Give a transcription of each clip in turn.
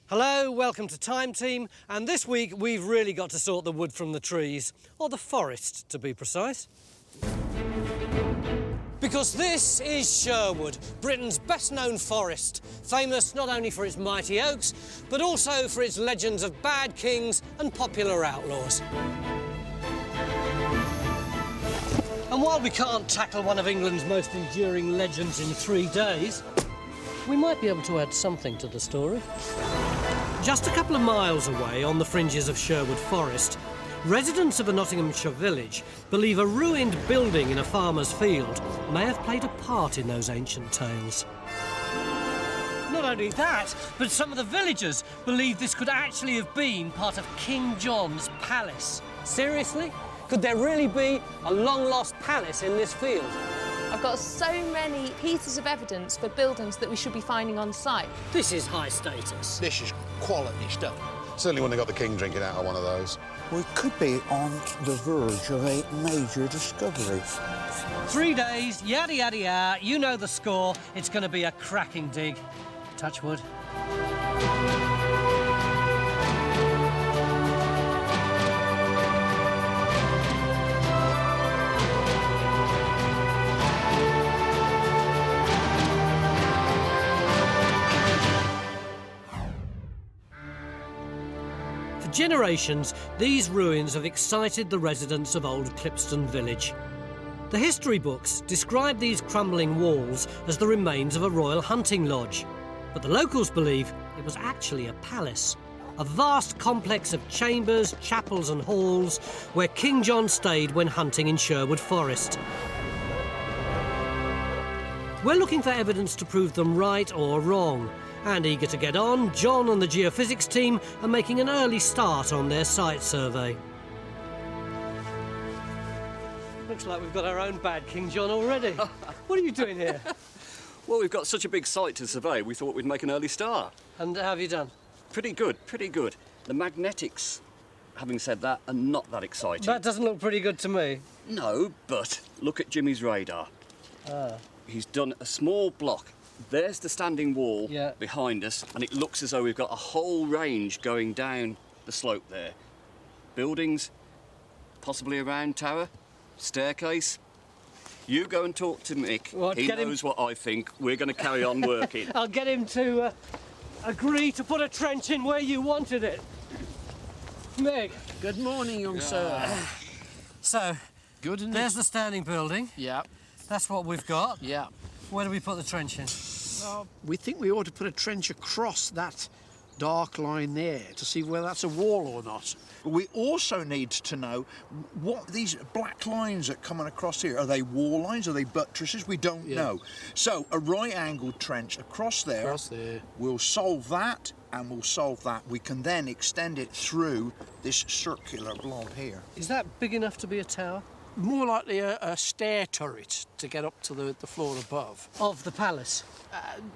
Hello, welcome to Time Team, and this week we've really got to sort the wood from the trees, or the forest to be precise. Because this is Sherwood, Britain's best-known forest, famous not only for its mighty oaks, but also for its legends of bad kings and popular outlaws. And while we can't tackle one of England's most enduring legends in 3 days, we might be able to add something to the story. Just a couple of miles away, on the fringes of Sherwood Forest, residents of a Nottinghamshire village believe a ruined building in a farmer's field may have played a part in those ancient tales. Not only that, but some of the villagers believe this could actually have been part of King John's palace. Seriously? Could there really be a long-lost palace in this field? I've got so many pieces of evidence for buildings that we should be finding on site. This is high status. This is quality stuff. Certainly wouldn't have got the king drinking out of one of those. We could be on the verge of a major discovery. 3 days, yada, yada, yada. You know the score. It's going to be a cracking dig. Touch wood. For generations, these ruins have excited the residents of old Clipstone village. The history books describe these crumbling walls as the remains of a royal hunting lodge, but the locals believe it was actually a palace, a vast complex of chambers, chapels and halls where King John stayed when hunting in Sherwood Forest. We're looking for evidence to prove them right or wrong, and eager to get on, John and the Geophysics team are making an early start on their site survey. Looks like we've got our own bad King John already. What are you doing here? Well, we've got such a big site to survey, we thought we'd make an early start. And how have you done? Pretty good, pretty good. The magnetics, having said that, are not that exciting. That doesn't look pretty good to me. No, but look at Jimmy's radar. He's done a small block. There's the standing wall behind us, and it looks as though we've got a whole range going down the slope there. Buildings, possibly a round tower, staircase. You go and talk to Mick. What, he knows what I think. We're going to carry on working. I'll get him to agree to put a trench in where you wanted it. Mick. Good morning, young sir. So, Good, isn't there's the standing building. Yeah, That's what we've got. yeah. Where do we put the trench in? We think we ought to put a trench across that dark line there to see whether that's a wall or not. We also need to know what these black lines that coming across here, are they wall lines, are they buttresses? We don't know. So a right angled trench across there, will solve that, and we'll solve that. We can then extend it through this circular blob here. Is that big enough to be a tower? More likely a stair turret to get up to the floor above. Of the palace?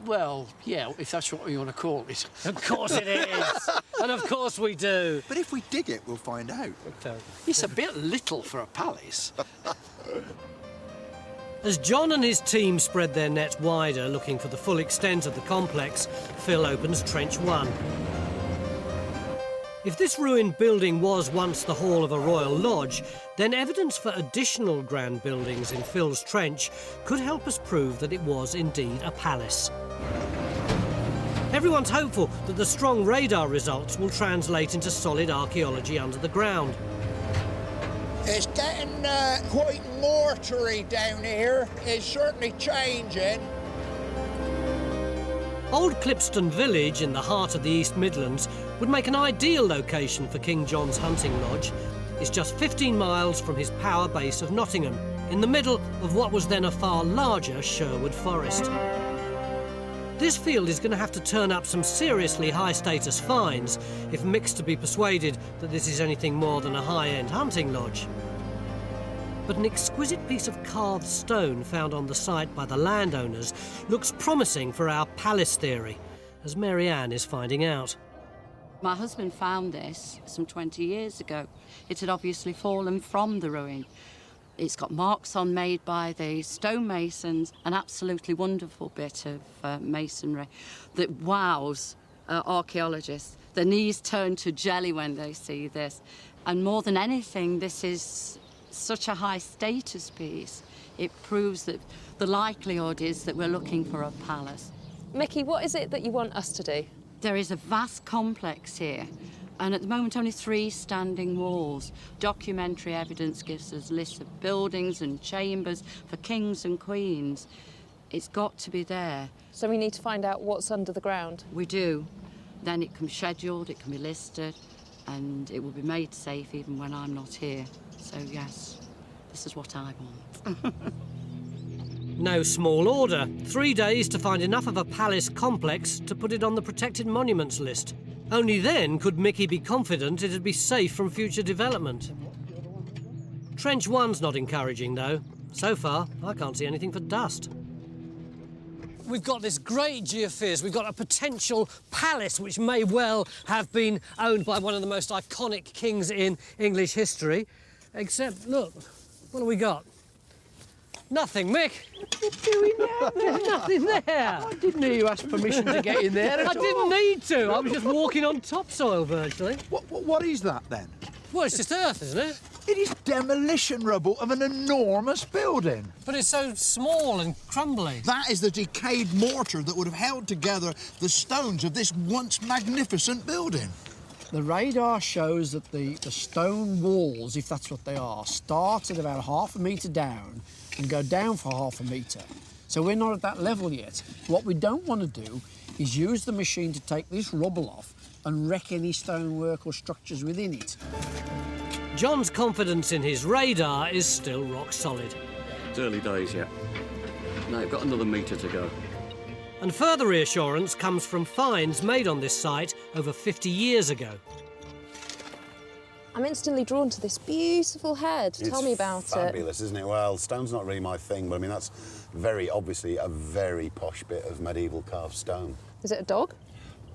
Well, yeah, if that's what you want to call it. Of course it is. And of course we do. But if we dig it, we'll find out. It's a bit little for a palace. As John and his team spread their nets wider looking for the full extent of the complex, Phil opens trench 1. If this ruined building was once the hall of a royal lodge, then evidence for additional grand buildings in Phil's trench could help us prove that it was indeed a palace. Everyone's hopeful that the strong radar results will translate into solid archaeology under the ground. It's getting quite mortary down here. It's certainly changing. Old Clipstone village in the heart of the East Midlands would make an ideal location for King John's hunting lodge. It's just 15 miles from his power base of Nottingham, in the middle of what was then a far larger Sherwood Forest. This field is going to have to turn up some seriously high-status finds if Mick's to be persuaded that this is anything more than a high-end hunting lodge. But an exquisite piece of carved stone found on the site by the landowners looks promising for our palace theory, as Mary Ann is finding out. My husband found this some 20 years ago. It had obviously fallen from the ruin. It's got marks on made by the stonemasons, an absolutely wonderful bit of masonry that wows archaeologists. Their knees turn to jelly when they see this. And more than anything, this is such a high status piece. It proves that the likelihood is that we're looking for a palace. Mickey, what is it that you want us to do? There is a vast complex here, and at the moment only 3 standing walls. Documentary evidence gives us lists of buildings and chambers for kings and queens. It's got to be there. So we need to find out what's under the ground. We do. Then it can be scheduled, it can be listed, and it will be made safe even when I'm not here. So yes, this is what I want. No small order. 3 days to find enough of a palace complex to put it on the protected monuments list. Only then could Mickey be confident it'd be safe from future development. Trench 1's not encouraging, though. So far, I can't see anything for dust. We've got this great geophys. We've got a potential palace which may well have been owned by one of the most iconic kings in English history. Except, look, what have we got? Nothing, Mick. What are you doing now? There's nothing there. I didn't know you asked permission to get in there at I didn't need to. I was just walking on topsoil, virtually. What is that then? Well, it's just earth, isn't it? It is demolition rubble of an enormous building. But it's so small and crumbly. That is the decayed mortar that would have held together the stones of this once magnificent building. The radar shows that the stone walls, if that's what they are, start at about ½ a metre down and go down for ½ a metre. So we're not at that level yet. What we don't want to do is use the machine to take this rubble off and wreck any stonework or structures within it. John's confidence in his radar is still rock solid. It's early days yet. Now you've got another metre to go. And further reassurance comes from finds made on this site over 50 years ago. I'm instantly drawn to this beautiful head. Tell me about it. Fabulous, isn't it? Well, stone's not really my thing, but I mean, that's very obviously a very posh bit of medieval carved stone. Is it a dog?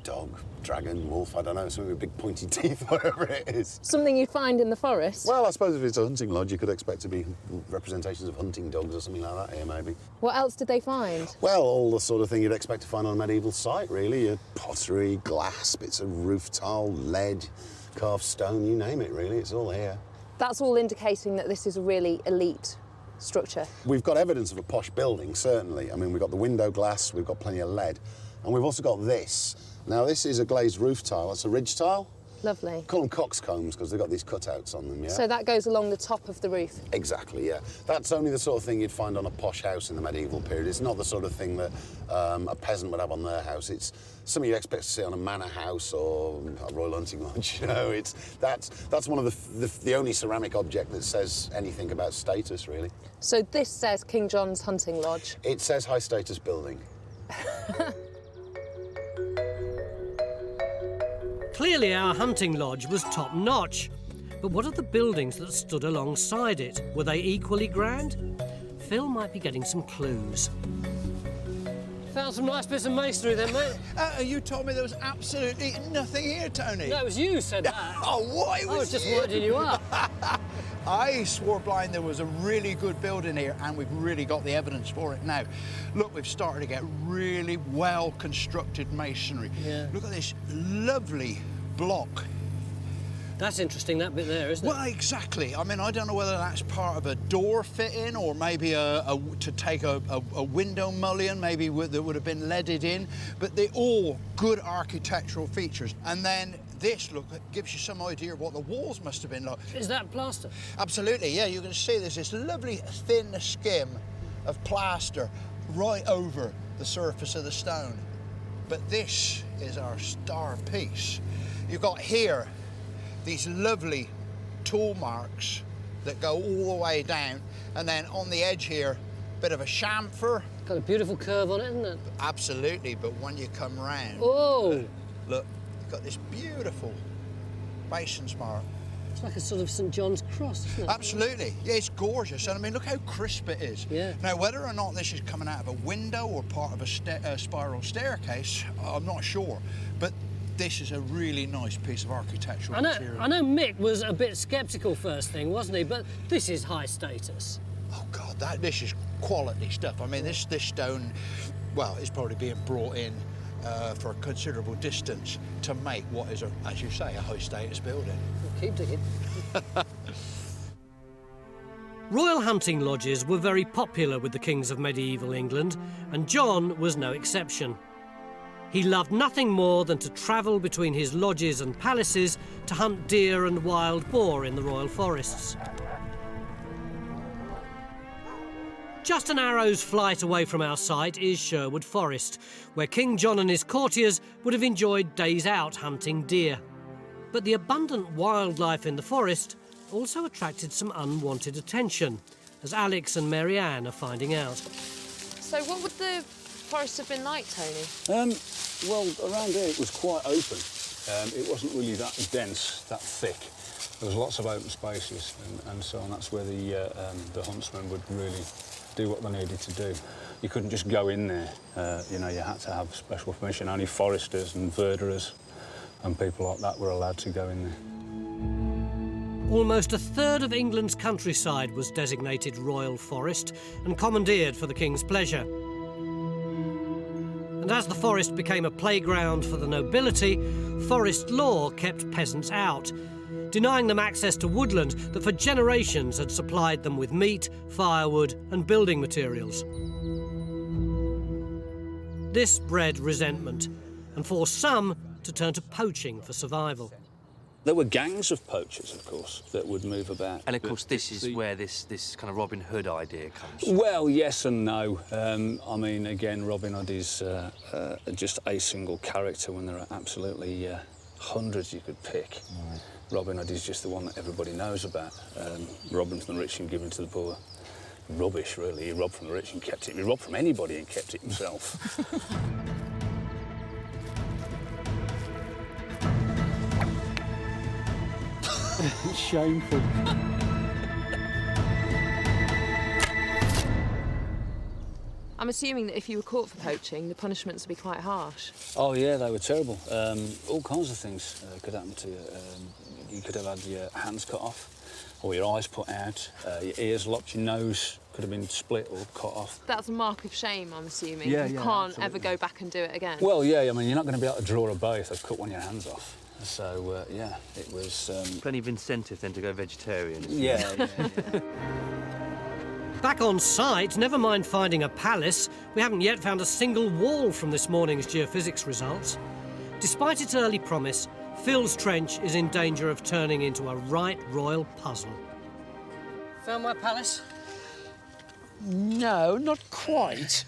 Dog, dragon, wolf, I don't know, something with big pointy teeth, whatever it is. Something you'd find in the forest? Well, I suppose if it's a hunting lodge, you could expect to be representations of hunting dogs or something like that here, maybe. What else did they find? Well, all the sort of thing you'd expect to find on a medieval site, really. Your pottery, glass, bits of roof tile, lead, carved stone, you name it, really. It's all here. That's all indicating that this is a really elite structure. We've got evidence of a posh building, certainly. I mean, we've got the window glass, we've got plenty of lead, and we've also got this. Now, this is a glazed roof tile. That's a ridge tile. Lovely. Call them coxcombs because they've got these cutouts on them, yeah? So that goes along the top of the roof? Exactly, yeah. That's only the sort of thing you'd find on a posh house in the medieval period. It's not the sort of thing that a peasant would have on their house. It's something you'd expect to see on a manor house or a royal hunting lodge, you know. That's one of the only ceramic object that says anything about status, really. So this says King John's Hunting Lodge? It says high status building. Clearly our hunting lodge was top-notch. But what of the buildings that stood alongside it? Were they equally grand? Phil might be getting some clues. Found some nice bits of masonry then, mate. You told me there was absolutely nothing here, Tony. No, it was you who said that. Oh, what? I was just winding you up. I swore blind there was a really good building here, and we've really got the evidence for it now. Look, we've started to get really well-constructed masonry. Yeah. Look at this lovely block. That's interesting, that bit there, isn't it? Well, exactly. I mean, I don't know whether that's part of a door fit-in or maybe to take a window mullion, maybe that would have been leaded in, but they're all good architectural features. And then this, look, gives you some idea of what the walls must have been like. Is that plaster? Absolutely, yeah. You can see there's this lovely thin skim of plaster right over the surface of the stone. But this is our star piece. You've got here these lovely tool marks that go all the way down, and then on the edge here, a bit of a chamfer. Got a beautiful curve on it, isn't it? Absolutely, but when you come round, Oh! look, you've got this beautiful mason's mark. It's like a sort of St John's cross, isn't it? Absolutely, yeah, it's gorgeous, and I mean, look how crisp it is. Yeah. Now, whether or not this is coming out of a window or part of a spiral staircase, I'm not sure, but this is a really nice piece of architectural material. I know Mick was a bit sceptical first thing, wasn't he? But this is high status. Oh God, this is quality stuff. I mean, this stone, well, it's probably being brought in for a considerable distance to make what is, as you say, a high status building. Keep digging. Royal hunting lodges were very popular with the kings of medieval England, and John was no exception. He loved nothing more than to travel between his lodges and palaces to hunt deer and wild boar in the royal forests. Just an arrow's flight away from our site is Sherwood Forest, where King John and his courtiers would have enjoyed days out hunting deer. But the abundant wildlife in the forest also attracted some unwanted attention, as Alex and Mary Ann are finding out. So what would the forest have been like, Tony? Well, around here it was quite open. It wasn't really that dense, that thick. There was lots of open spaces and so on. That's where the huntsmen would really do what they needed to do. You couldn't just go in there. You know, you had to have special permission. Only foresters and verderers and people like that were allowed to go in there. Almost a third of England's countryside was designated Royal Forest and commandeered for the King's pleasure. And as the forest became a playground for the nobility, forest law kept peasants out, denying them access to woodland that for generations had supplied them with meat, firewood and building materials. This bred resentment and forced some to turn to poaching for survival. There were gangs of poachers, of course, that would move about. And of course, this is where this kind of Robin Hood idea comes from. Well, yes and no. I mean, again, Robin Hood is just a single character when there are absolutely hundreds you could pick. Right. Robin Hood is just the one that everybody knows about. Robbing from the rich and giving to the poor. Rubbish, really. He robbed from the rich and kept it. He robbed from anybody and kept it himself. Shameful. I'm assuming that if you were caught for poaching, the punishments would be quite harsh. Oh, yeah, they were terrible. All kinds of things could happen to you. You could have had your hands cut off, or your eyes put out, your ears lopped, your nose could have been split or cut off. That's a mark of shame, I'm assuming. Yeah, you yeah, can't absolutely. ever go back and do it again. Well, yeah, I mean, you're not going to be able to draw a bow if they've cut one of your hands off. So, yeah, it was... Plenty of incentive then to go vegetarian. Yeah. Back on site, never mind finding a palace, we haven't yet found a single wall from this morning's geophysics results. Despite its early promise, Phil's Trench is in danger of turning into a right royal puzzle. Found my palace? No, not quite.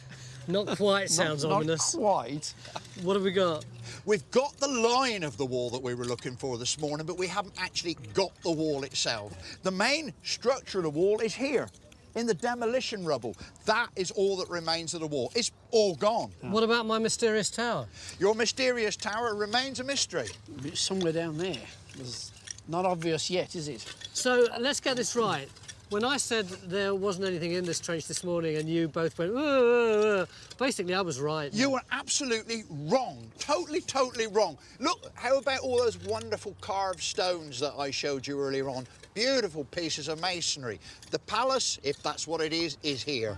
Not quite sounds ominous. Not quite. What have we got? We've got the line of the wall that we were looking for this morning, but we haven't actually got the wall itself. The main structure of the wall is here, in the demolition rubble. That is all that remains of the wall. It's all gone. What about my mysterious tower? Your mysterious tower remains a mystery. It's somewhere down there. It's not obvious yet, is it? So, let's get this right. When I said there wasn't anything in this trench this morning and you both went, basically I was right. You were absolutely wrong. Totally wrong. Look, how about all those wonderful carved stones that I showed you earlier on? Beautiful pieces of masonry. The palace, if that's what it is here.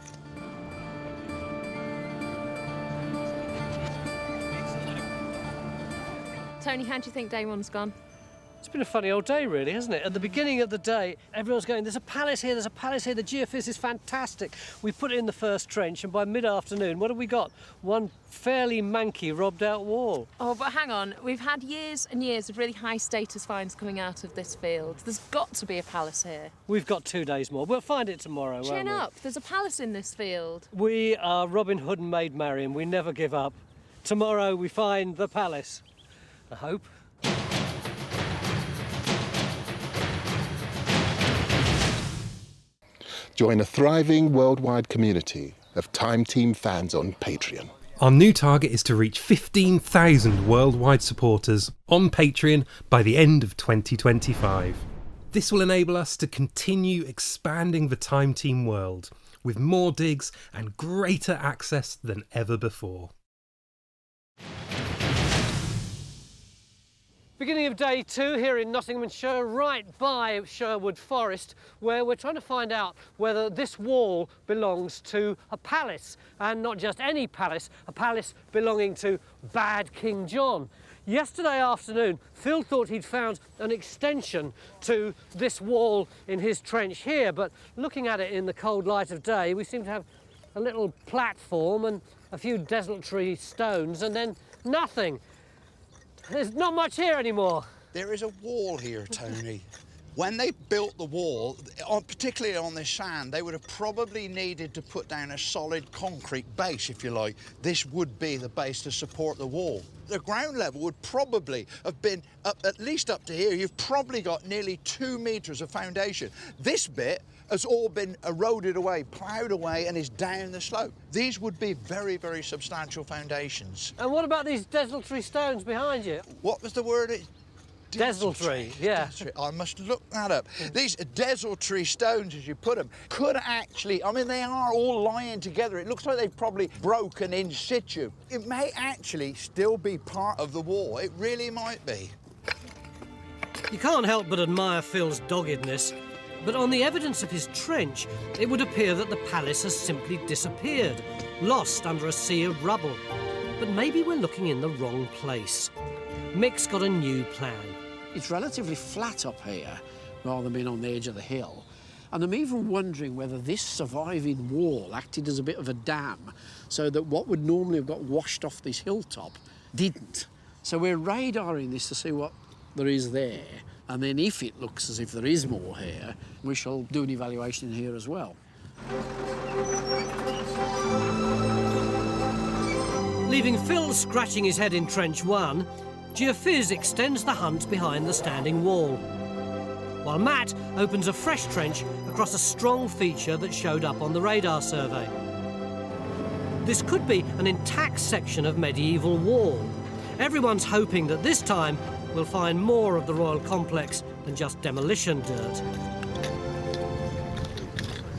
Tony, how do you think day one's gone? It's been a funny old day, really, hasn't it? At the beginning of the day, everyone's going, there's a palace here, there's a palace here, the geophys is fantastic. We put it in the first trench, and by mid-afternoon, what have we got? One fairly manky, robbed-out wall. Oh, but hang on. We've had years and years of really high-status finds coming out of this field. There's got to be a palace here. We've got 2 days more. We'll find it tomorrow, won't we? Chin up. There's a palace in this field. We are Robin Hood and Maid Marian. We never give up. Tomorrow, we find the palace. I hope. Join a thriving worldwide community of Time Team fans on Patreon. Our new target is to reach 15,000 worldwide supporters on Patreon by the end of 2025. This will enable us to continue expanding the Time Team world with more digs and greater access than ever before. Beginning of day 2 here in Nottinghamshire, right by Sherwood Forest, where we're trying to find out whether this wall belongs to a palace, and not just any palace, a palace belonging to bad King John. Yesterday afternoon, Phil thought he'd found an extension to this wall in his trench here, but looking at it in the cold light of day, we seem to have a little platform and a few desultory stones, and then nothing. There's not much here anymore. There is a wall here, Tony. When they built the wall, particularly on this sand, they would have probably needed to put down a solid concrete base, if you like. This would be the base to support the wall. The ground level would probably have been up, at least up to here. You've probably got nearly 2 metres of foundation. This bit has all been eroded away, ploughed away, and is down the slope. These would be very, very substantial foundations. And what about these desultory stones behind you? What was the word? Desultory, yeah. Desultory. I must look that up. These desultory stones, as you put them, could actually, I mean, they are all lying together. It looks like they've probably broken in situ. It may actually still be part of the wall. It really might be. You can't help but admire Phil's doggedness, but on the evidence of his trench, it would appear that the palace has simply disappeared, lost under a sea of rubble. But maybe we're looking in the wrong place. Mick's got a new plan. It's relatively flat up here, rather than being on the edge of the hill. And I'm even wondering whether this surviving wall acted as a bit of a dam, so that what would normally have got washed off this hilltop didn't. So we're radaring this to see what there is there, and then if it looks as if there is more here, we shall do an evaluation in here as well. Leaving Phil scratching his head in Trench 1, Geophysics extends the hunt behind the standing wall, while Matt opens a fresh trench across a strong feature that showed up on the radar survey. This could be an intact section of medieval wall. Everyone's hoping that this time we'll find more of the royal complex than just demolition dirt.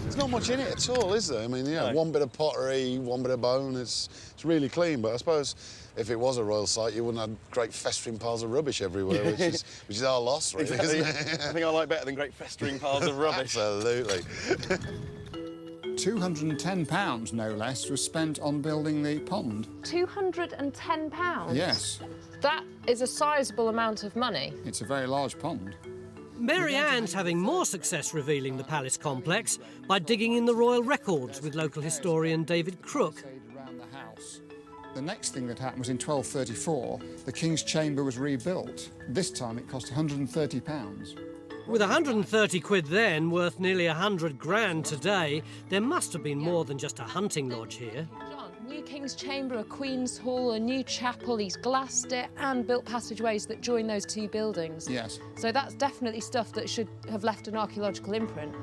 There's not much in it at all, is there? I mean, yeah, one bit of pottery, one bit of bone, it's really clean, but I suppose if it was a royal site, you wouldn't have great festering piles of rubbish everywhere, which is our loss, really, exactly. Isn't it? I think I like better than great festering piles of rubbish. Absolutely. £210, no less, was spent on building the pond. £210? Yes. That is a sizable amount of money. It's a very large pond. Mary Ann's having more success revealing the palace complex by digging in the royal records with local historian David Crook. The next thing that happened was in 1234, the King's Chamber was rebuilt. This time it cost £130. With 130 quid then, worth nearly 100 grand today, there must have been more than just a hunting lodge here. John, new King's Chamber, a Queen's Hall, a new chapel, he's glassed it and built passageways that join those two buildings. Yes. So that's definitely stuff that should have left an archaeological imprint.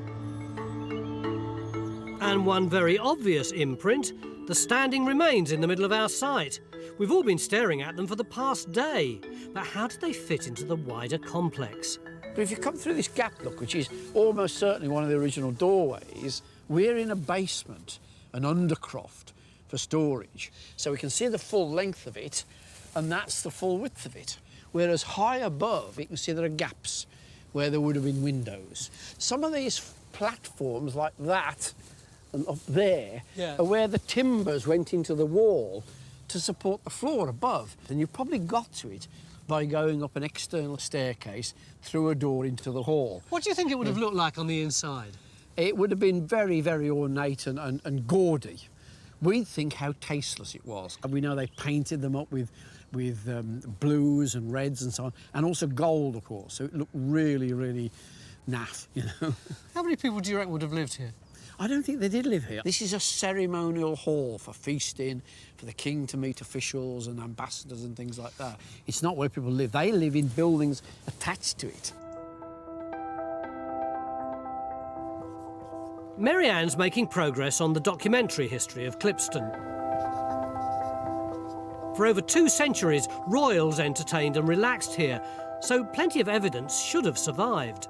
And one very obvious imprint, the standing remains in the middle of our site. We've all been staring at them for the past day, but how do they fit into the wider complex? But if you come through this gap, look, which is almost certainly one of the original doorways, we're in a basement, an undercroft for storage. So we can see the full length of it, and that's the full width of it. Whereas high above, you can see there are gaps where there would have been windows. Some of these platforms like that and up there are where the timbers went into the wall to support the floor above. And you've probably got to it by going up an external staircase through a door into the hall. What do you think it would have looked like on the inside? It would have been very, very ornate and gaudy. We think how tasteless it was. And we know they painted them up with blues and reds and so on, and also gold, of course, so it looked really, really naff, you know. How many people do you reckon would have lived here? I don't think they did live here. This is a ceremonial hall for feasting, for the king to meet officials and ambassadors and things like that. It's not where people live. They live in buildings attached to it. Mary Ann's making progress on the documentary history of Clipstone. For over 2 centuries, royals entertained and relaxed here, so plenty of evidence should have survived.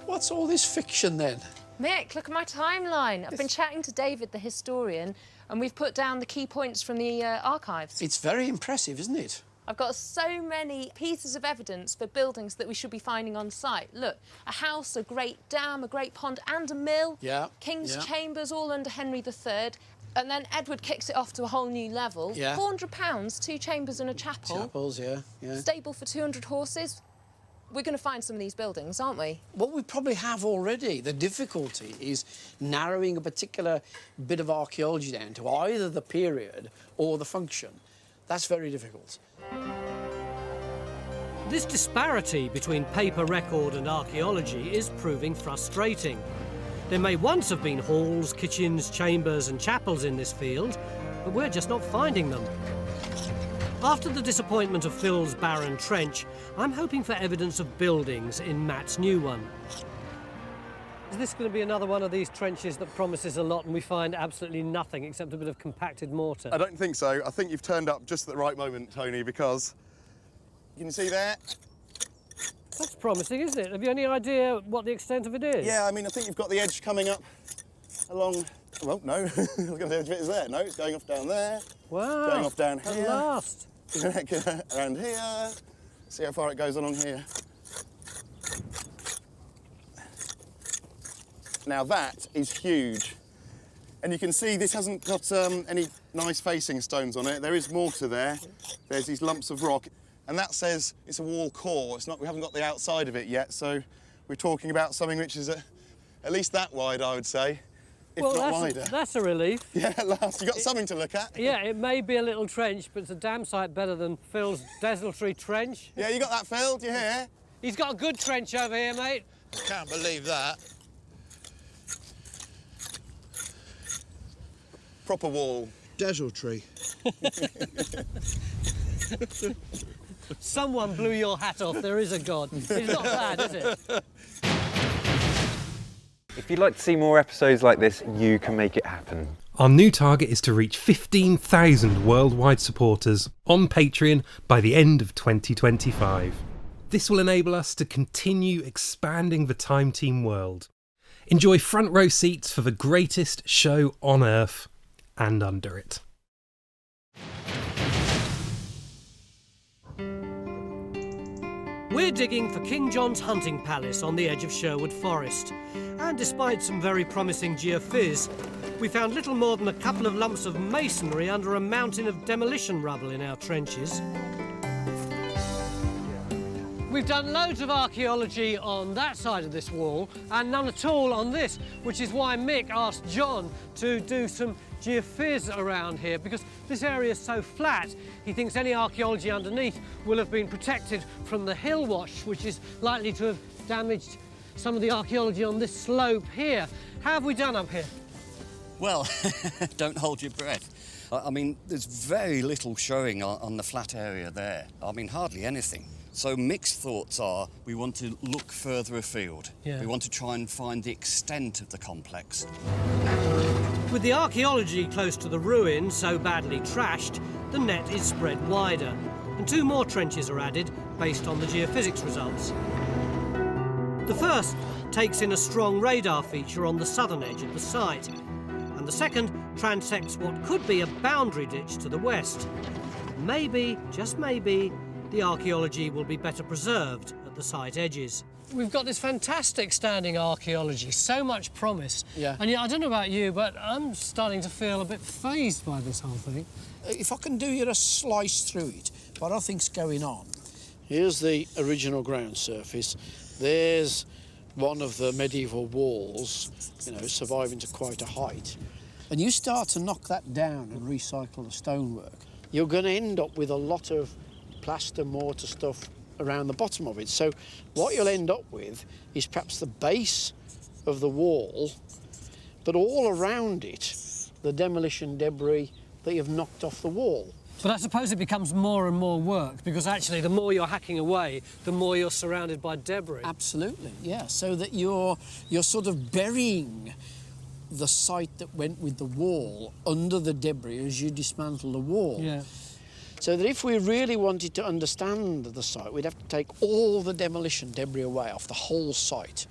What's all this fiction, then? Mick, look at my timeline. I've been chatting to David, the historian, and we've put down the key points from the archives. It's very impressive, isn't it? I've got so many pieces of evidence for buildings that we should be finding on site. Look, a house, a great dam, a great pond and a mill. Yeah. King's Chambers, all under Henry III. And then Edward kicks it off to a whole new level. Yeah. £400, 2 chambers and a chapel. Chapels, yeah. Stable for 200 horses. We're going to find some of these buildings, aren't we? What we probably have already. The difficulty is narrowing a particular bit of archaeology down to either the period or the function. That's very difficult. This disparity between paper record and archaeology is proving frustrating. There may once have been halls, kitchens, chambers and chapels in this field, but we're just not finding them. After the disappointment of Phil's barren trench, I'm hoping for evidence of buildings in Matt's new one. Is this going to be another one of these trenches that promises a lot and we find absolutely nothing except a bit of compacted mortar? I don't think so. I think you've turned up just at the right moment, Tony, because you can see there. That's promising, isn't it? Have you any idea what the extent of it is? Yeah, I mean, I think you've got the edge coming up along. Well, no, I was going to say which bit is there. No, it's going off down there. Wow. Going off down here. At last. Around here. See how far it goes along here. Now that is huge. And you can see this hasn't got any nice facing stones on it. There is mortar there. There's these lumps of rock. And that says it's a wall core. It's not, we haven't got the outside of it yet, so we're talking about something which is at least that wide, I would say, if not wider. That's a relief. Yeah, at last. You've got something to look at. Yeah, it may be a little trench, but it's a damn sight better than Phil's desultory trench. Yeah, you got that, Phil? Do you hear? He's got a good trench over here, mate. I can't believe that. Proper wall. Desultory. Someone blew your hat off. There is a God. It's not bad, is it? If you'd like to see more episodes like this, you can make it happen. Our new target is to reach 15,000 worldwide supporters on Patreon by the end of 2025. This will enable us to continue expanding the Time Team world. Enjoy front row seats for the greatest show on Earth and under it. We're digging for King John's hunting palace on the edge of Sherwood Forest. And despite some very promising geophys, we found little more than a couple of lumps of masonry under a mountain of demolition rubble in our trenches. We've done loads of archaeology on that side of this wall and none at all on this, which is why Mick asked John to do some geophys around here, because this area is so flat, he thinks any archaeology underneath will have been protected from the hill wash, which is likely to have damaged some of the archaeology on this slope here. How have we done up here? Well, don't hold your breath. I mean, there's very little showing on the flat area there. I mean, hardly anything. So Mick's thoughts are we want to look further afield. Yeah. We want to try and find the extent of the complex. With the archaeology close to the ruin so badly trashed, the net is spread wider, and 2 more trenches are added based on the geophysics results. The first takes in a strong radar feature on the southern edge of the site, and the second transects what could be a boundary ditch to the west. Maybe, just maybe, the archaeology will be better preserved at the site edges. We've got this fantastic standing archaeology, so much promise. Yeah. And yeah, I don't know about you, but I'm starting to feel a bit fazed by this whole thing. If I can do you a slice through it, what I think's going on. Here's the original ground surface. There's one of the medieval walls, you know, surviving to quite a height. And you start to knock that down and recycle the stonework, you're going to end up with a lot of plaster, mortar stuff around the bottom of it. So what you'll end up with is perhaps the base of the wall, but all around it, the demolition debris that you've knocked off the wall. But I suppose it becomes more and more work, because actually the more you're hacking away, the more you're surrounded by debris. Absolutely, yeah. So that you're sort of burying the site that went with the wall under the debris as you dismantle the wall. Yeah. So that if we really wanted to understand the site, we'd have to take all the demolition debris away off the whole site,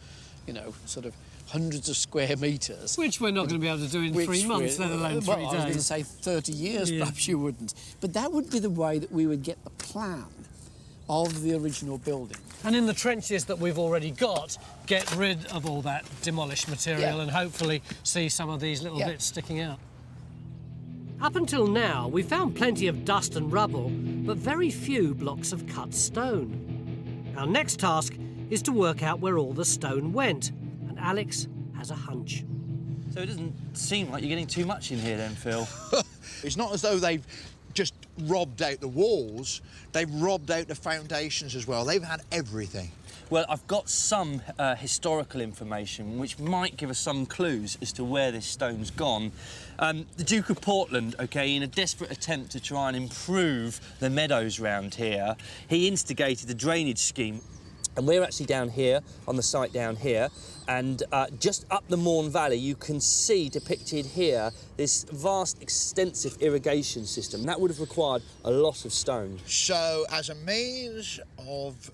you know, sort of hundreds of square metres. Which we're not going to be able to do in 3 months, let alone 3 days. Well, I was going to say 30 years, perhaps you wouldn't. But that would be the way that we would get the plan of the original building. And in the trenches that we've already got, get rid of all that demolished material and hopefully see some of these little bits sticking out. Up until now, we found plenty of dust and rubble, but very few blocks of cut stone. Our next task is to work out where all the stone went, and Alex has a hunch. So it doesn't seem like you're getting too much in here then, Phil? It's not as though they've just robbed out the walls, they've robbed out the foundations as well. They've had everything. Well, I've got some historical information which might give us some clues as to where this stone's gone. The Duke of Portland, OK, in a desperate attempt to try and improve the meadows round here, he instigated a drainage scheme. And we're actually down here, on the site down here, and just up the Mourne Valley, you can see depicted here this vast, extensive irrigation system. That would have required a lot of stone. So, as a means of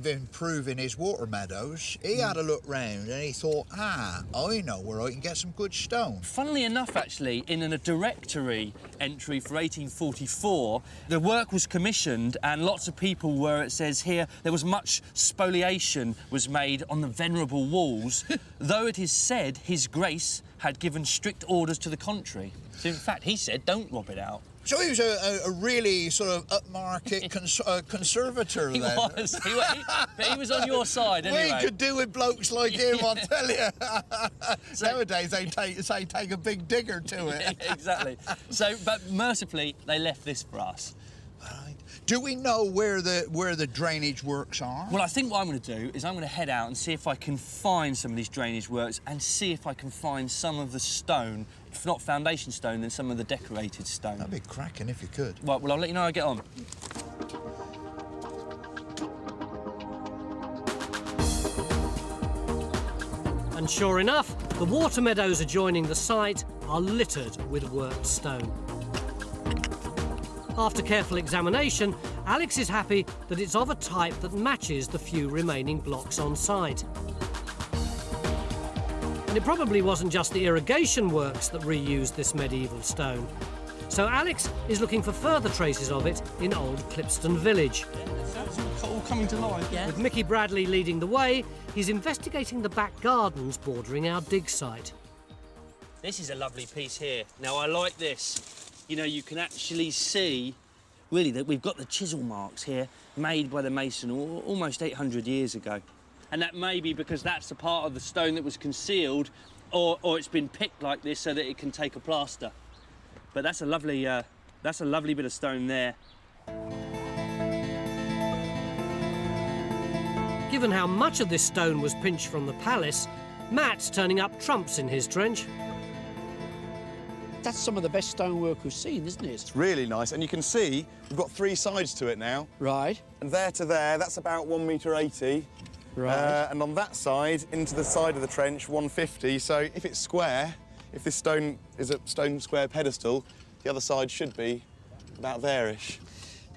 improving his water meadows, he had a look round and he thought, I know where I can get some good stone. Funnily enough, actually, in a directory entry for 1844, the work was commissioned and lots of people were, it says here, there was much spoliation was made on the venerable walls, though it is said His Grace had given strict orders to the contrary. So, in fact, he said, don't rob it out. So he was a really sort of upmarket conservator He then. was. But he was on your side anyway. We could do with blokes like him, I'll tell you. Nowadays, they take a big digger to it. Exactly. So, but mercifully, they left this for us. Right. Do we know where the drainage works are? Well, I think what I'm going to do is I'm going to head out and see if I can find some of these drainage works and see if I can find some of the stone, if not foundation stone, then some of the decorated stone. That'd be cracking if you could. Right, well, I'll let you know how I get on. And sure enough, the water meadows adjoining the site are littered with worked stone. After careful examination, Alex is happy that it's of a type that matches the few remaining blocks on site. And it probably wasn't just the irrigation works that reused this medieval stone. So Alex is looking for further traces of it in old Clipstone village. It's all coming to life. Yeah. With Mickey Bradley leading the way, he's investigating the back gardens bordering our dig site. This is a lovely piece here. Now, I like this. You know, you can actually see, really, that we've got the chisel marks here made by the mason almost 800 years ago. And that may be because that's the part of the stone that was concealed, or it's been picked like this so that it can take a plaster. But that's a lovely bit of stone there. Given how much of this stone was pinched from the palace, Matt's turning up trumps in his trench. That's some of the best stonework we've seen, isn't it? It's really nice, and you can see we've got 3 sides to it now. Right. And there to there, that's about 1.80 metre. Right. And on that side, into the side of the trench, 150. So if it's square, if this stone is a stone square pedestal, the other side should be about there-ish.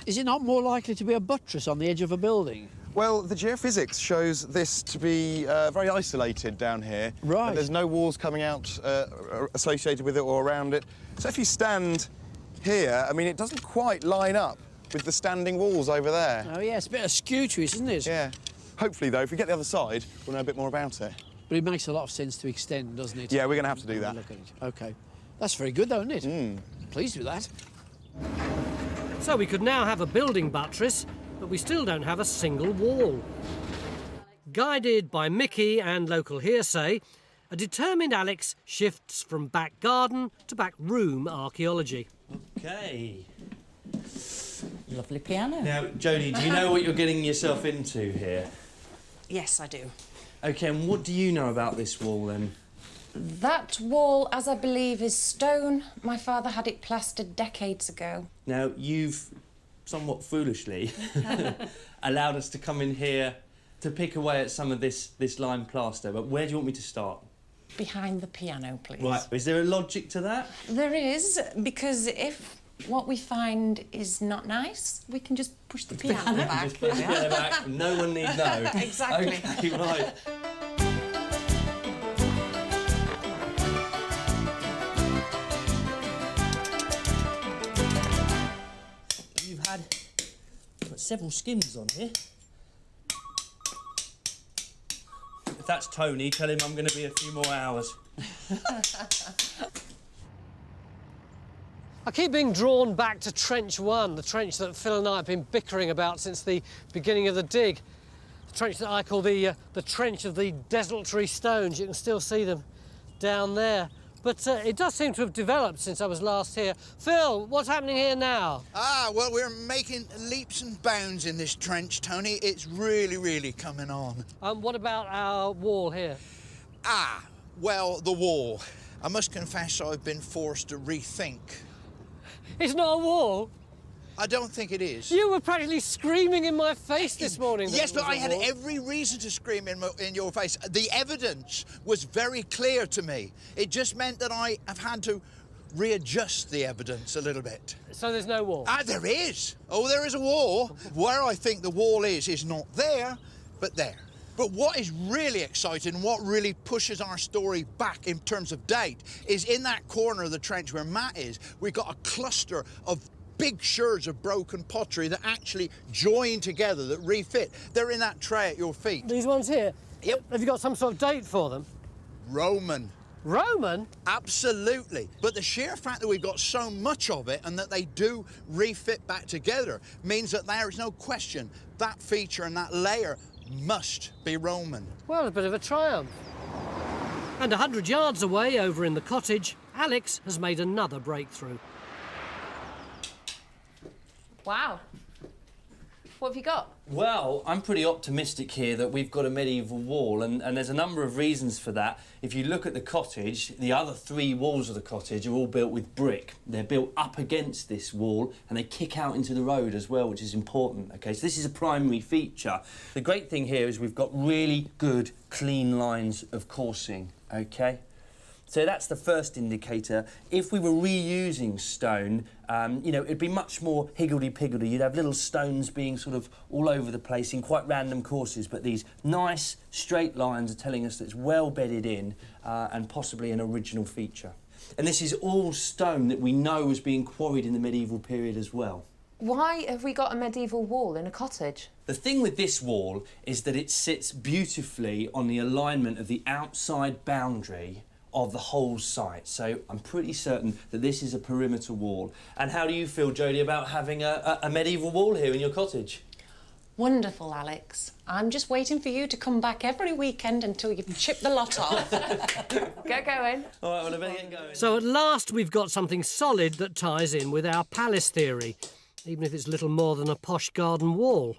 Is it not more likely to be a buttress on the edge of a building? Well, the geophysics shows this to be very isolated down here. Right. There's no walls coming out associated with it or around it. So if you stand here, I mean, it doesn't quite line up with the standing walls over there. Oh, yeah, it's a bit askew to it, isn't it? Yeah. Hopefully, though, if we get the other side, we'll know a bit more about it. But it makes a lot of sense to extend, doesn't it? Yeah, we're going to have to do that. Look at it. OK. That's very good, though, isn't it? Pleased with that. So we could now have a building buttress, but we still don't have a single wall. Guided by Mickey and local hearsay, a determined Alex shifts from back garden to back room archaeology. OK. Lovely piano. Now, Jodie, do you know what you're getting yourself into here? Yes, I do. OK, and what do you know about this wall, then? That wall, as I believe, is stone. My father had it plastered decades ago. Now, you've somewhat foolishly allowed us to come in here to pick away at some of this lime plaster, but where do you want me to start? Behind the piano, please. Right, is there a logic to that? There is, because if what we find is not nice, we can just push the piano back. Just push the piano back, no one need know. Exactly. OK, right. had several skims on here. If that's Tony, tell him I'm going to be a few more hours. I keep being drawn back to Trench 1, the trench that Phil and I have been bickering about since the beginning of the dig. The trench that I call the trench of the desultory stones. You can still see them down there. But it does seem to have developed since I was last here. Phil, what's happening here now? Well, we're making leaps and bounds in this trench, Tony. It's really, really coming on. What about our wall here? Well, the wall. I must confess I've been forced to rethink. It's not a wall? I don't think it is. You were practically screaming in my face this morning. Yes, but I had every reason to scream in your face. The evidence was very clear to me. It just meant that I have had to readjust the evidence a little bit. So there's no wall? There is. Oh, there is a wall. Where I think the wall is not there, but there. But what is really exciting, what really pushes our story back in terms of date, is in that corner of the trench where Matt is, we've got a cluster of big sherds of broken pottery that actually join together, that refit. They're in that tray at your feet. These ones here? Yep. Have you got some sort of date for them? Roman. Roman? Absolutely. But the sheer fact that we've got so much of it and that they do refit back together means that there is no question that feature and that layer must be Roman. Well, a bit of a triumph. And 100 yards away, over in the cottage, Alex has made another breakthrough. Wow. What have you got? Well, I'm pretty optimistic here that we've got a medieval wall, and there's a number of reasons for that. If you look at the cottage, the other 3 walls of the cottage are all built with brick. They're built up against this wall, and they kick out into the road as well, which is important, OK? So this is a primary feature. The great thing here is we've got really good, clean lines of coursing, OK? So that's the first indicator. If we were reusing stone, you know, it'd be much more higgledy-piggledy. You'd have little stones being sort of all over the place in quite random courses, but these nice, straight lines are telling us that it's well bedded in and possibly an original feature. And this is all stone that we know was being quarried in the medieval period as well. Why have we got a medieval wall in a cottage? The thing with this wall is that it sits beautifully on the alignment of the outside boundary of the whole site, so I'm pretty certain that this is a perimeter wall. And how do you feel, Jodie, about having a medieval wall here in your cottage? Wonderful, Alex. I'm just waiting for you to come back every weekend until you've chipped the lot off. Get going. All right, well, I better get going. So at last we've got something solid that ties in with our palace theory, even if it's little more than a posh garden wall.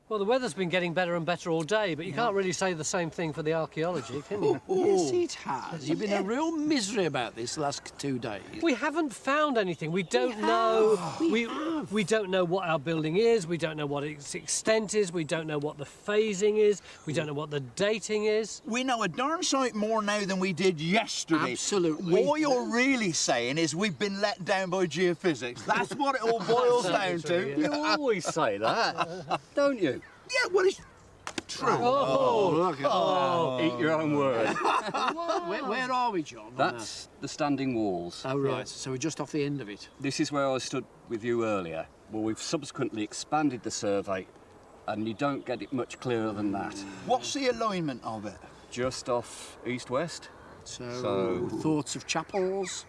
Well, the weather's been getting better and better all day, but you can't really say the same thing for the archaeology, can you? Yes, it has. You've been a real misery about this the last 2 days. We haven't found anything. We don't know. We don't know what our building is. We don't know what its extent is. We don't know what the phasing is. We don't know what the dating is. We know a darn sight more now than we did yesterday. Absolutely. What you're really saying is we've been let down by geophysics. That's what it all boils down to. You always say that, don't you? Yeah, well, it's true. Look at Eat your own word. Where are we, John? That's the standing walls. Oh, right. So we're just off the end of it. This is where I stood with you earlier. Well, we've subsequently expanded the survey, and you don't get it much clearer than that. What's the alignment of it? Just off east-west. So thoughts of chapels?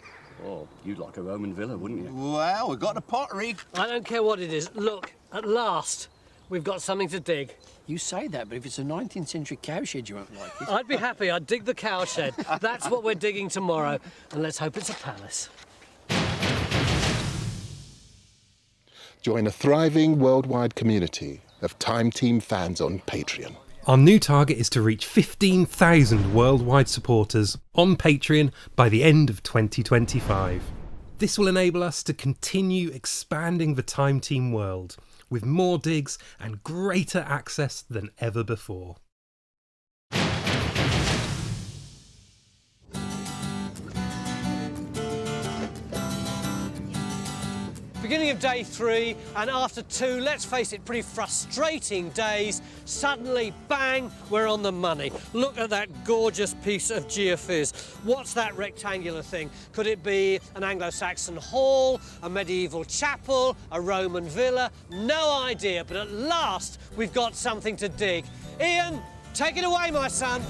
Oh, you'd like a Roman villa, wouldn't you? Well, we've got the pottery. I don't care what it is. Look, at last, we've got something to dig. You say that, but if it's a 19th century cowshed, you won't like it. I'd be happy. I'd dig the cowshed. That's what we're digging tomorrow, and let's hope it's a palace. Join a thriving worldwide community of Time Team fans on Patreon. Our new target is to reach 15,000 worldwide supporters on Patreon by the end of 2025. This will enable us to continue expanding the Time Team world with more digs and greater access than ever before. Beginning of day 3, and after 2, let's face it, pretty frustrating days, suddenly, bang, we're on the money. Look at that gorgeous piece of geophys. What's that rectangular thing? Could it be an Anglo-Saxon hall, a medieval chapel, a Roman villa? No idea, but at last we've got something to dig. Ian, take it away, my son.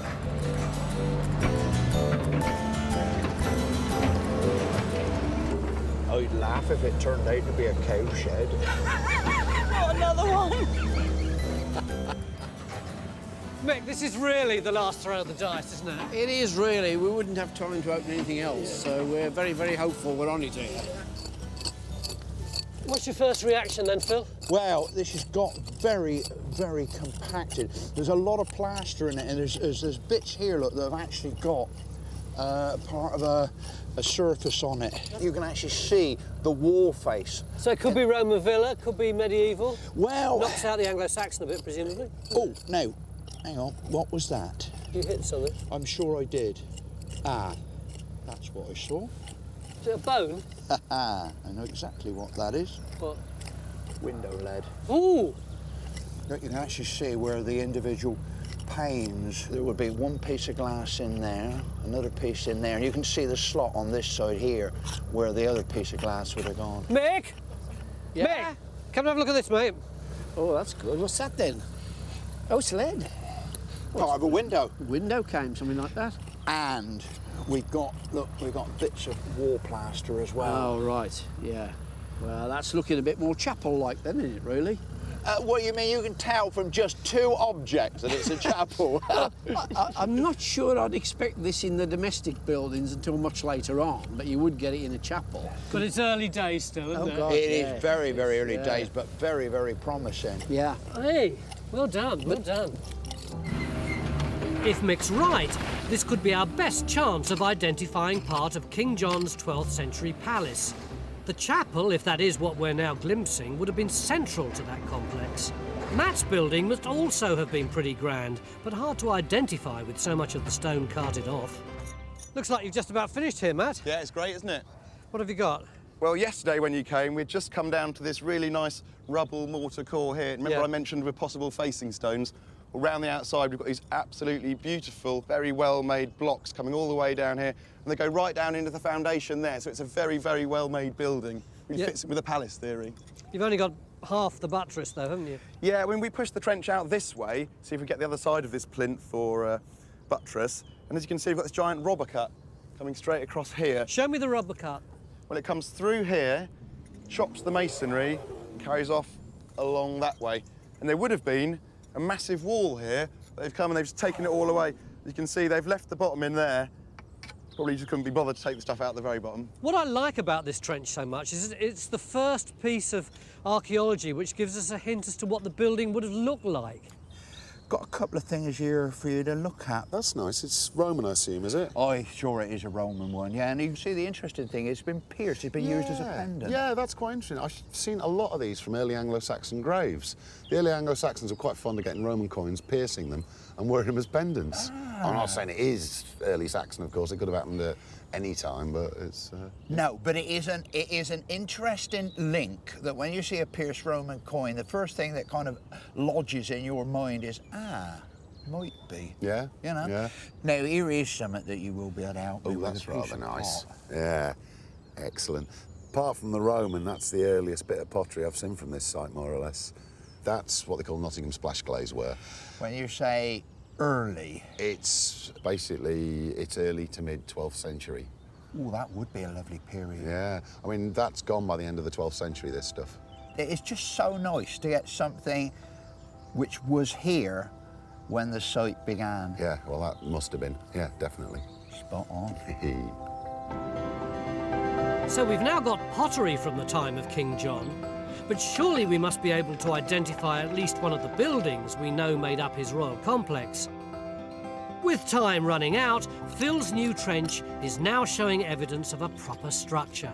I'd laugh if it turned out to be a cow shed. Oh, another one! Mick, this is really the last throw of the dice, isn't it? It is really. We wouldn't have time to open anything else, so we're very, very hopeful we're on it here. What's your first reaction then, Phil? Well, this has got very, very compacted. There's a lot of plaster in it, and there's bits here, look, that have actually got part of a surface on it. You can actually see the wall face. So it could be Roman villa, could be medieval. Well... Knocks out the Anglo-Saxon a bit, presumably. Oh, no. Hang on. What was that? You hit something. I'm sure I did. Ah, that's what I saw. Is it a bone? I know exactly what that is. What? Window lead. Ooh! You can actually see where the individual panes, there would be one piece of glass in there, another piece in there, and you can see the slot on this side here where the other piece of glass would have gone. Mick! Yeah? Mick! Come and have a look at this, mate. Oh, that's good. What's that then? Oh, it's lead. Part of a window. Window came, something like that. And we've got, look, we've got bits of wall plaster as well. Oh, right, yeah. Well, that's looking a bit more chapel-like then, isn't it, really? What do you mean? You can tell from just 2 objects that it's a chapel. I'm not sure I'd expect this in the domestic buildings until much later on, but you would get it in a chapel. But it's early days still, isn't it? God, It is very, very early days, but very, very promising. Yeah. Hey, well done, well done. If Mick's right, this could be our best chance of identifying part of King John's 12th century palace. The chapel, if that is what we're now glimpsing, would have been central to that complex. Matt's building must also have been pretty grand, but hard to identify with so much of the stone carted off. Looks like you've just about finished here, Matt. Yeah, it's great, isn't it? What have you got? Well, yesterday when you came, we'd just come down to this really nice rubble mortar core here. Remember I mentioned with possible facing stones? Well, round the outside, we've got these absolutely beautiful, very well-made blocks coming all the way down here, and they go right down into the foundation there, so it's a very, very well-made building. It fits in with the palace theory. You've only got half the buttress, though, haven't you? Yeah, when we push the trench out this way, see if we get the other side of this plinth or buttress, and as you can see, we've got this giant robber cut coming straight across here. Show me the rubber cut. Well, it comes through here, chops the masonry, carries off along that way, and there would have been a massive wall here. They've come and they've just taken it all away. You can see they've left the bottom in there. Probably just couldn't be bothered to take the stuff out at the very bottom. What I like about this trench so much is it's the first piece of archaeology which gives us a hint as to what the building would have looked like. Got a couple of things here for you to look at. That's nice. It's Roman, I assume, is it? Oh, sure it is a Roman one, yeah. And you can see the interesting thing, it's been pierced, it's been used as a pendant. Yeah, that's quite interesting. I've seen a lot of these from early Anglo-Saxon graves. The early Anglo-Saxons were quite fond of getting Roman coins, piercing them and wearing them as pendants. I'm not saying it is early Saxon, of course. It could have happened at any time, but it's... No, but it is an interesting link that when you see a pierced Roman coin, the first thing that kind of lodges in your mind is, might be. Yeah? You know? Yeah. Now, here is something that you will be able to help me with. That's a piece rather of nice. pot. Yeah, excellent. Apart from the Roman, that's the earliest bit of pottery I've seen from this site, more or less. That's what they call Nottingham splash glaze ware. When you say early? It's basically, it's early to mid 12th century. Oh, that would be a lovely period. Yeah, I mean, that's gone by the end of the 12th century, this stuff. It's just so nice to get something which was here when the site began. Yeah, well, that must have been. Yeah, definitely. Spot on. So we've now got pottery from the time of King John, but surely we must be able to identify at least one of the buildings we know made up his royal complex. With time running out, Phil's new trench is now showing evidence of a proper structure.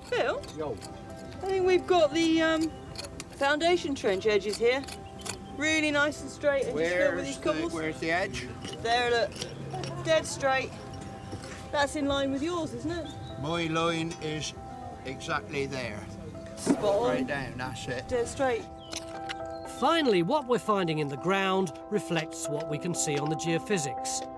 Phil? Yo. I think we've got the foundation trench edges here. Really nice and straight and just filled with these cobbles. Where's the edge? There, look. Dead straight. That's in line with yours, isn't it? My line is Exactly there. Spot on. Right down, that's it. Dead straight. Finally, what we're finding in the ground reflects what we can see on the geophysics.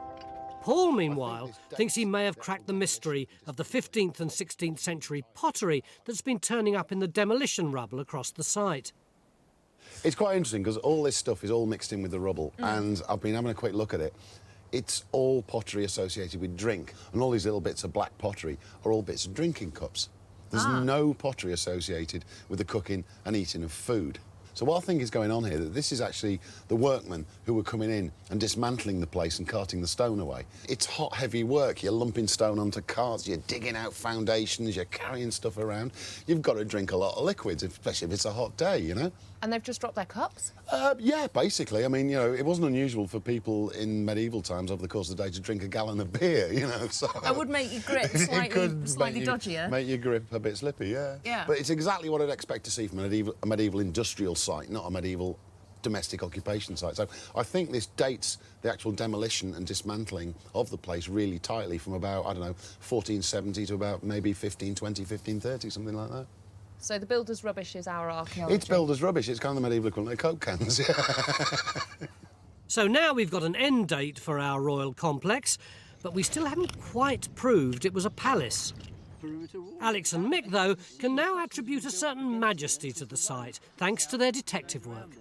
Paul, meanwhile, thinks he may have cracked the mystery of the 15th and 16th century pottery that's been turning up in the demolition rubble across the site. It's quite interesting because all this stuff is all mixed in with the rubble, and I've been having a quick look at it. It's all pottery associated with drink, and all these little bits of black pottery are all bits of drinking cups. There's no pottery associated with the cooking and eating of food. So what I think is going on here, that this is actually the workmen who were coming in and dismantling the place and carting the stone away. It's hot, heavy work. You're lumping stone onto carts, you're digging out foundations, you're carrying stuff around. You've got to drink a lot of liquids, especially if it's a hot day, you know? And they've just dropped their cups? Yeah, basically. I mean, you know, it wasn't unusual for people in medieval times over the course of the day to drink a gallon of beer, you know, so... That would make your grip slightly dodgier. Make your grip a bit slippy, yeah. Yeah. But it's exactly what I'd expect to see from a medieval industrial site, not a medieval domestic occupation site. So I think this dates the actual demolition and dismantling of the place really tightly from about, I don't know, 1470 to about maybe 1520, 1530, something like that. So the builder's rubbish is our archaeology? It's builder's rubbish. It's kind of the medieval equivalent of Coke cans, yeah. So now we've got an end date for our royal complex, but we still haven't quite proved it was a palace. Alex and Mick, though, can now attribute a certain majesty to the site, thanks to their detective work.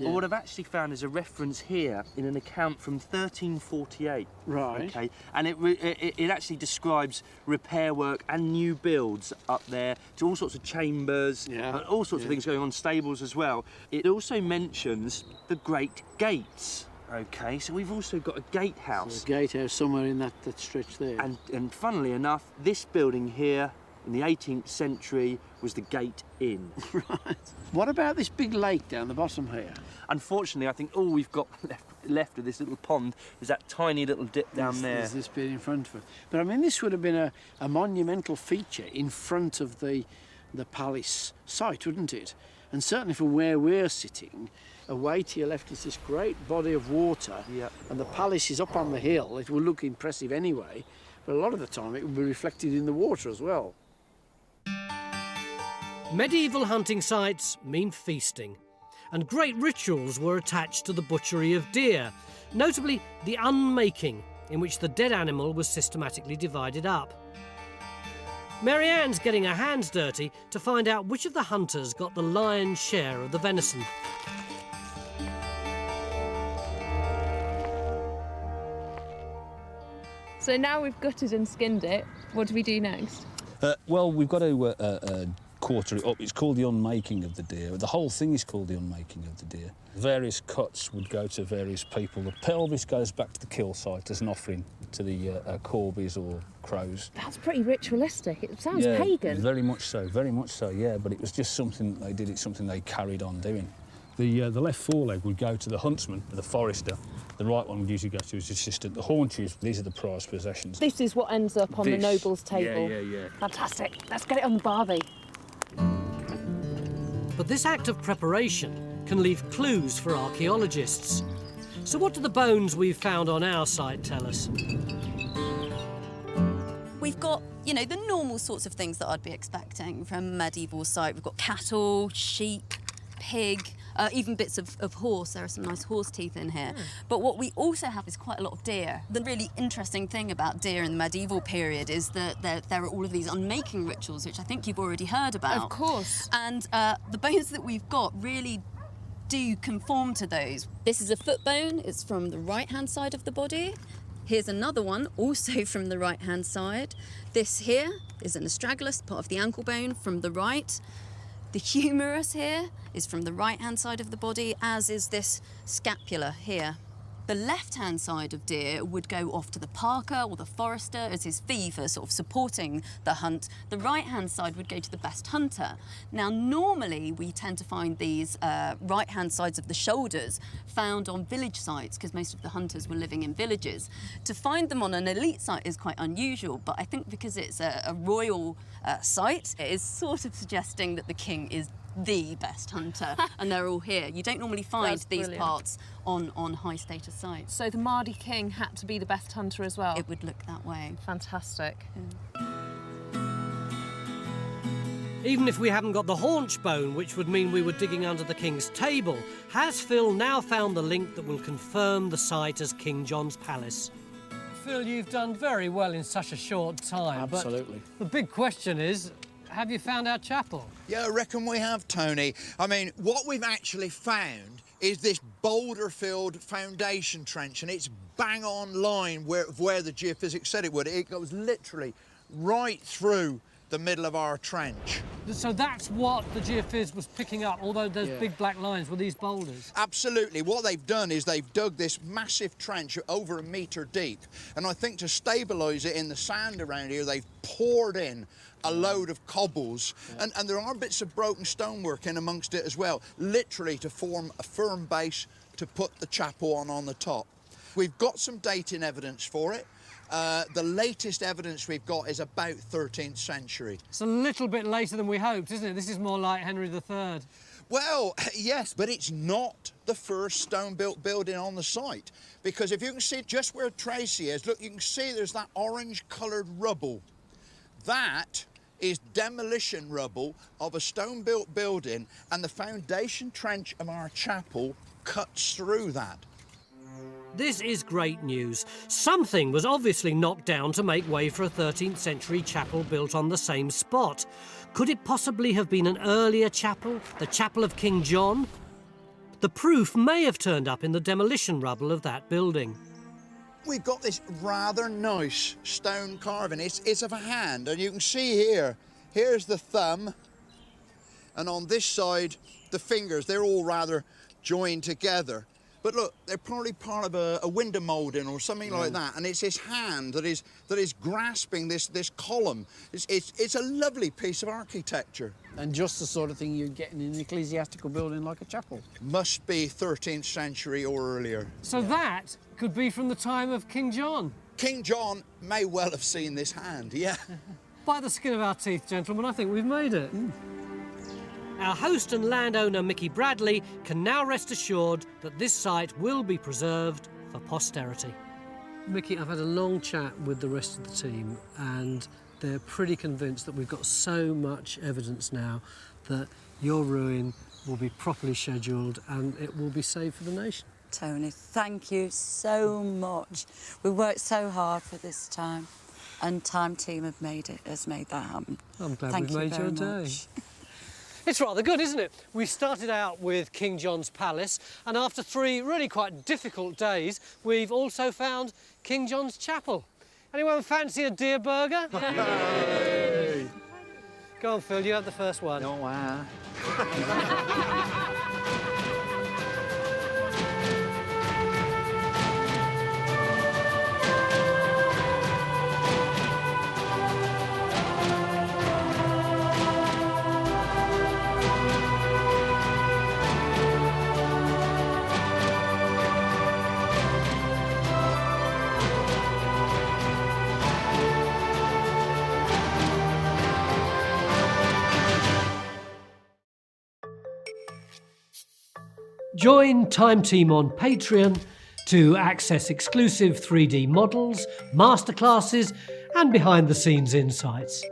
Well, what I've actually found is a reference here in an account from 1348. Right. Okay, and it actually describes repair work and new builds up there to all sorts of chambers and all sorts of things going on, stables as well. It also mentions the Great Gates. Okay, so we've also got a gatehouse. So a gatehouse somewhere in that stretch there. And funnily enough, this building here in the 18th century was the Gate Inn. Right. What about this big lake down the bottom here? Unfortunately, I think all we've got left of this little pond is that tiny little dip down there. There's this bit in front of it. But I mean, this would have been a monumental feature in front of the palace site, wouldn't it? And certainly from where we're sitting, away to your left is this great body of water, and the palace is up on the hill. It will look impressive anyway, but a lot of the time it will be reflected in the water as well. Medieval hunting sites mean feasting, and great rituals were attached to the butchery of deer, notably the unmaking, in which the dead animal was systematically divided up. Mary Ann's getting her hands dirty to find out which of the hunters got the lion's share of the venison. So now we've gutted and skinned it, what do we do next? Well, we've got to quarter it up. It's called the unmaking of the deer. The whole thing is called the unmaking of the deer. Various cuts would go to various people. The pelvis goes back to the kill site as an offering to the corbies or crows. That's pretty ritualistic. It sounds pagan. Very much so, yeah. But it was just something they did. It's something they carried on doing. The left foreleg would go to the huntsman, the forester. The right one would usually go to his assistant. The haunches, these are the prized possessions. This is what ends up on the noble's table. Yeah. Fantastic. Let's get it on the barbie. But this act of preparation can leave clues for archaeologists. So what do the bones we've found on our site tell us? We've got, you know, the normal sorts of things that I'd be expecting from a medieval site. We've got cattle, sheep, pig, even bits of horse. There are some nice horse teeth in here. But what we also have is quite a lot of deer. The really interesting thing about deer in the medieval period is that there are all of these unmaking rituals, which I think you've already heard about. Of course. And the bones that we've got really do conform to those. This is a foot bone. It's from the right-hand side of the body. Here's another one, also from the right-hand side. This here is an astragalus, part of the ankle bone from the right. The humerus here is from the right-hand side of the body, as is this scapula here. The left-hand side of deer would go off to the parker or the forester as his fee for sort of supporting the hunt. The right-hand side would go to the best hunter. Now, normally we tend to find these right-hand sides of the shoulders found on village sites because most of the hunters were living in villages. To find them on an elite site is quite unusual, but I think because it's a royal site, it is sort of suggesting that the king is the best hunter and they're all here. You don't normally find these parts on high status sites. So the Mardi King had to be the best hunter as well? It would look that way. Fantastic. Even if we haven't got the haunch bone, which would mean we were digging under the King's table, has Phil now found the link that will confirm the site as King John's Palace? Phil, you've done very well in such a short time. Absolutely. But the big question is, have you found our chapel? Yeah, I reckon we have, Tony. I mean, what we've actually found is this boulder-filled foundation trench, and it's bang on line where the geophysics said it would. It goes literally right through the middle of our trench. So that's what the geophys was picking up, although those big black lines were these boulders? Absolutely. What they've done is they've dug this massive trench over 1 metre deep, and I think to stabilise it in the sand around here, they've poured in a load of cobbles, and there are bits of broken stonework in amongst it as well, literally to form a firm base to put the chapel on the top. We've got some dating evidence for it. The latest evidence we've got is about 13th century. It's a little bit later than we hoped, isn't it? This is more like Henry III. Well, yes, but it's not the first stone-built building on the site, because if you can see just where Tracy is, look, you can see there's that orange-coloured rubble. That is demolition rubble of a stone-built building, and the foundation trench of our chapel cuts through that. This is great news. Something was obviously knocked down to make way for a 13th century chapel built on the same spot. Could it possibly have been an earlier chapel, the Chapel of King John? The proof may have turned up in the demolition rubble of that building. We've got this rather nice stone carving. It's of a hand, and you can see here's the thumb, and on this side, the fingers, they're all rather joined together. But look, they're probably part of a window moulding or something like that, and it's his hand that is grasping this column. It's a lovely piece of architecture. And just the sort of thing you'd get in an ecclesiastical building like a chapel. Must be 13th century or earlier. So that could be from the time of King John? King John may well have seen this hand, yeah. By the skin of our teeth, gentlemen, I think we've made it. Our host and landowner, Mickey Bradley, can now rest assured that this site will be preserved for posterity. Mickey, I've had a long chat with the rest of the team, and they're pretty convinced that we've got so much evidence now that your ruin will be properly scheduled and it will be saved for the nation. Tony, thank you so much. We worked so hard for this time, and Time Team has made that happen. I'm glad Thank we've made you your very day. much. It's rather good, isn't it? We started out with King John's Palace, and after 3 really quite difficult days, we've also found King John's Chapel. Anyone fancy a deer burger? Yay! Go on, Phil, you have the first one. Oh, wow. Join Time Team on Patreon to access exclusive 3D models, masterclasses and behind-the-scenes insights.